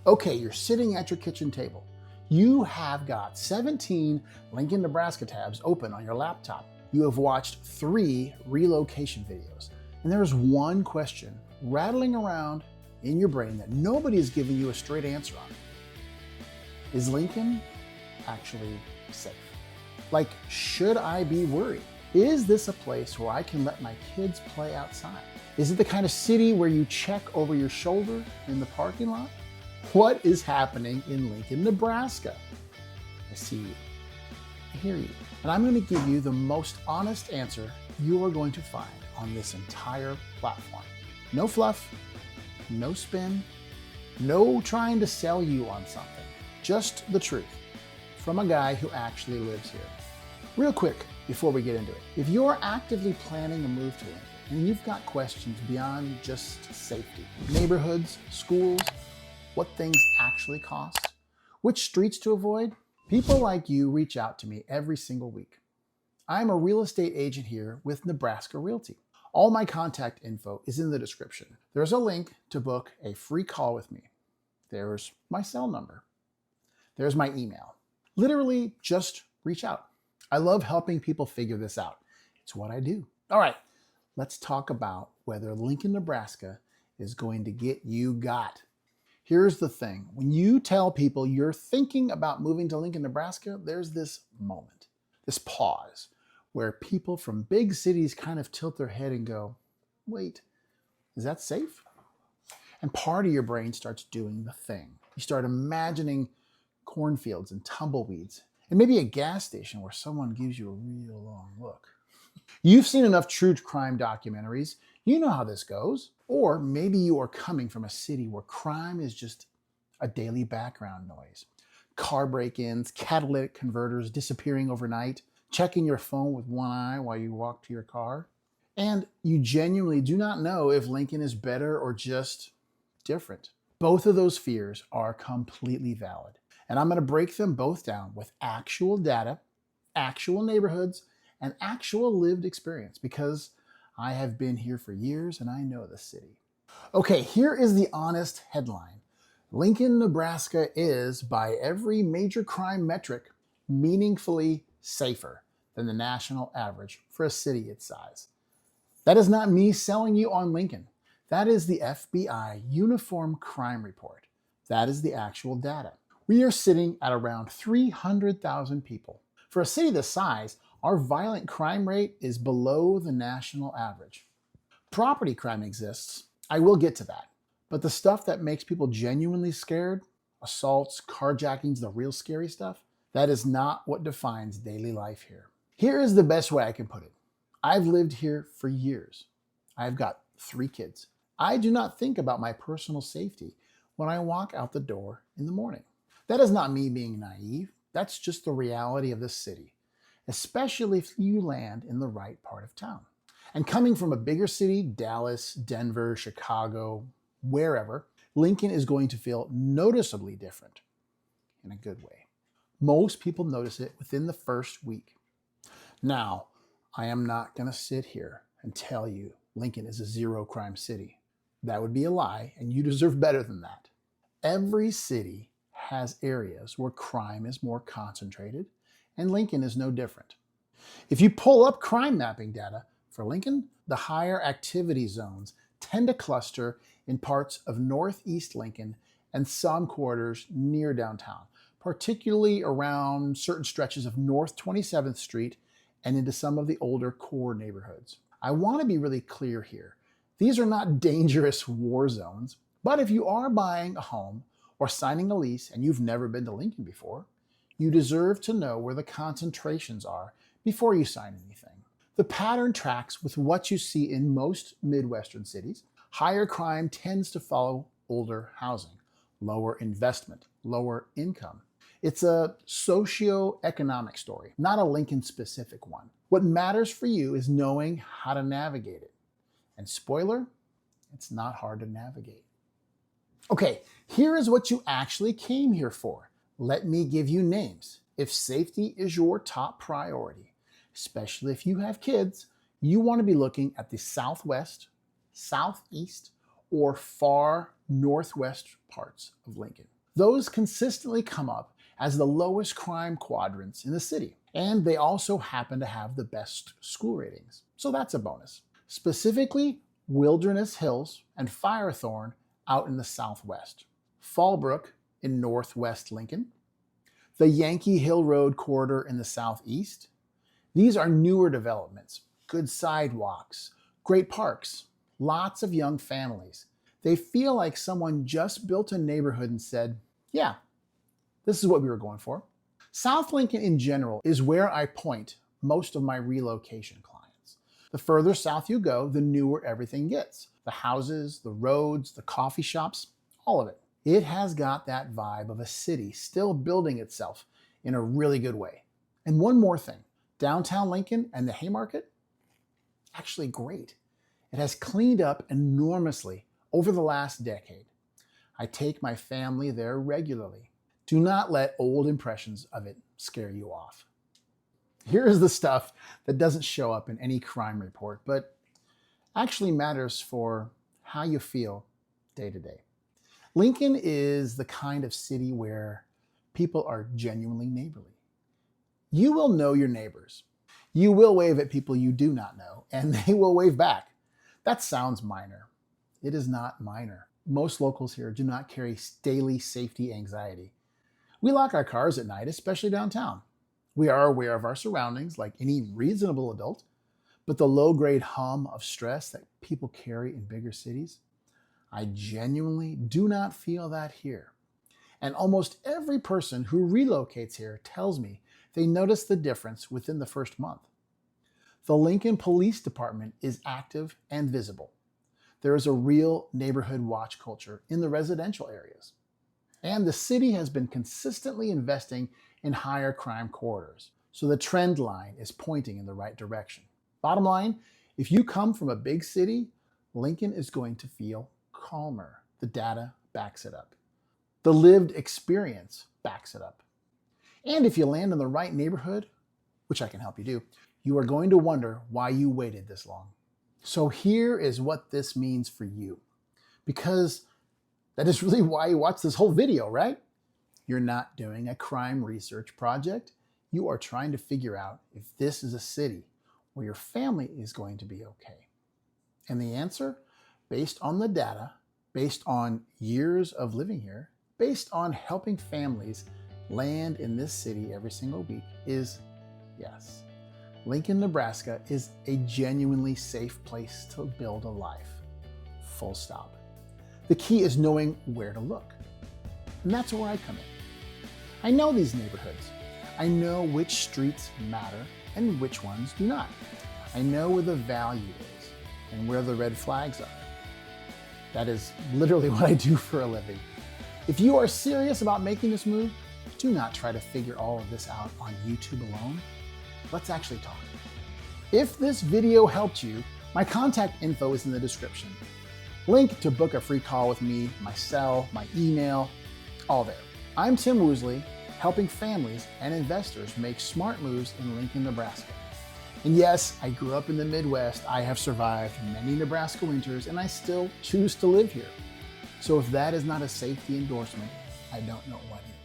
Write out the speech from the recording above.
Okay, you're sitting at your kitchen table. You have got 17 Lincoln Nebraska tabs open on your laptop. You have watched 3 relocation videos, and there is one question rattling around in your brain that nobody is giving you a straight answer on. Is Lincoln actually safe? Like, should I be worried? Is this a place where I can let my kids play outside? Is it the kind of city where you check over your shoulder in the parking lot? What is happening in Lincoln, Nebraska? I see you. I hear you. And I'm going to give you the most honest answer you are going to find on this entire platform. No fluff, no spin, no trying to sell you on something. Just the truth from a guy who actually lives here. Real quick before we get into it, if you're actively planning a move to Lincoln and you've got questions beyond just safety, neighborhoods, schools, what things actually cost, which streets to avoid, people like you reach out to me every single week. I'm a real estate agent here with Nebraska Realty. All my contact info is in the description. There's a link to book a free call with me. There's my cell number. There's my email. Literally, just reach out. I love helping people figure this out. It's what I do. All right, let's talk about whether Lincoln, Nebraska is going to get you got. Here's the thing. When you tell people you're thinking about moving to Lincoln, Nebraska, there's this moment, this pause, where people from big cities kind of tilt their head and go, wait, is that safe? And part of your brain starts doing the thing. You start imagining cornfields and tumbleweeds, and maybe a gas station where someone gives you a real long look. You've seen enough true crime documentaries. You know how this goes. Or maybe you are coming from a city where crime is just a daily background noise. Car break-ins, catalytic converters disappearing overnight, checking your phone with one eye while you walk to your car. And you genuinely do not know if Lincoln is better or just different. Both of those fears are completely valid. And I'm going to break them both down with actual data, actual neighborhoods, and actual lived experience because I have been here for years and I know the city. Okay, here is the honest headline. Lincoln, Nebraska is, by every major crime metric, meaningfully safer than the national average for a city its size. That is not me selling you on Lincoln. That is the FBI Uniform Crime Report. That is the actual data. We are sitting at around 300,000 people. For a city this size, our violent crime rate is below the national average. Property crime exists. I will get to that. But the stuff that makes people genuinely scared, assaults, carjackings, the real scary stuff, that is not what defines daily life here. Here is the best way I can put it. I've lived here for years. I've got 3 kids. I do not think about my personal safety when I walk out the door in the morning. That is not me being naive. That's just the reality of this city, especially if you land in the right part of town. And coming from a bigger city, Dallas, Denver, Chicago, wherever, Lincoln is going to feel noticeably different in a good way. Most people notice it within the first week. Now, I am not going to sit here and tell you Lincoln is a zero crime city. That would be a lie, and you deserve better than that. Every city has areas where crime is more concentrated, and Lincoln is no different. If you pull up crime mapping data for Lincoln, the higher activity zones tend to cluster in parts of northeast Lincoln and some quarters near downtown, particularly around certain stretches of North 27th Street and into some of the older core neighborhoods. I want to be really clear here. These are not dangerous war zones, but if you are buying a home or signing a lease and you've never been to Lincoln before, you deserve to know where the concentrations are before you sign anything. The pattern tracks with what you see in most Midwestern cities. Higher crime tends to follow older housing, lower investment, lower income. It's a socio-economic story, not a Lincoln-specific one. What matters for you is knowing how to navigate it. And spoiler, it's not hard to navigate. Okay, here is what you actually came here for. Let me give you names. If safety is your top priority, especially if you have kids, you want to be looking at the southwest, southeast, or far northwest parts of Lincoln. Those consistently come up as the lowest crime quadrants in the city, and they also happen to have the best school ratings, so that's a bonus. Specifically, Wilderness Hills and Firethorn out in the southwest, Fallbrook in northwest Lincoln, the Yankee Hill Road corridor in the southeast. These are newer developments, good sidewalks, great parks, lots of young families. They feel like someone just built a neighborhood and said, yeah, this is what we were going for. South Lincoln in general is where I point most of my relocation clients. The further south you go, the newer everything gets. The houses, the roads, the coffee shops, all of it. It has got that vibe of a city still building itself in a really good way. And one more thing, downtown Lincoln and the Haymarket, actually great. It has cleaned up enormously over the last decade. I take my family there regularly. Do not let old impressions of it scare you off. Here is the stuff that doesn't show up in any crime report, but actually matters for how you feel day to day. Lincoln is the kind of city where people are genuinely neighborly. You will know your neighbors. You will wave at people you do not know, and they will wave back. That sounds minor. It is not minor. Most locals here do not carry daily safety anxiety. We lock our cars at night, especially downtown. We are aware of our surroundings like any reasonable adult, but the low-grade hum of stress that people carry in bigger cities, I genuinely do not feel that here. And almost every person who relocates here tells me they notice the difference within the first month. The Lincoln Police Department is active and visible. There is a real neighborhood watch culture in the residential areas. And the city has been consistently investing in higher crime corridors, so the trend line is pointing in the right direction. Bottom line, if you come from a big city, Lincoln is going to feel calmer. The data backs it up. The lived experience backs it up. And if you land in the right neighborhood, which I can help you do, you are going to wonder why you waited this long. So here is what this means for you, because that is really why you watch this whole video, right? You're not doing a crime research project. You are trying to figure out if this is a city where your family is going to be okay. And the answer, based on the data, based on years of living here, based on helping families land in this city every single week, is yes. Lincoln, Nebraska is a genuinely safe place to build a life. Full stop. The key is knowing where to look. And that's where I come in. I know these neighborhoods. I know which streets matter and which ones do not. I know where the value is and where the red flags are. That is literally what I do for a living. If you are serious about making this move, do not try to figure all of this out on YouTube alone. Let's actually talk. If this video helped you, my contact info is in the description. Link to book a free call with me, my cell, my email, all there. I'm Tim Woosley, helping families and investors make smart moves in Lincoln, Nebraska. And yes, I grew up in the Midwest. I have survived many Nebraska winters, and I still choose to live here. So if that is not a safety endorsement, I don't know what is.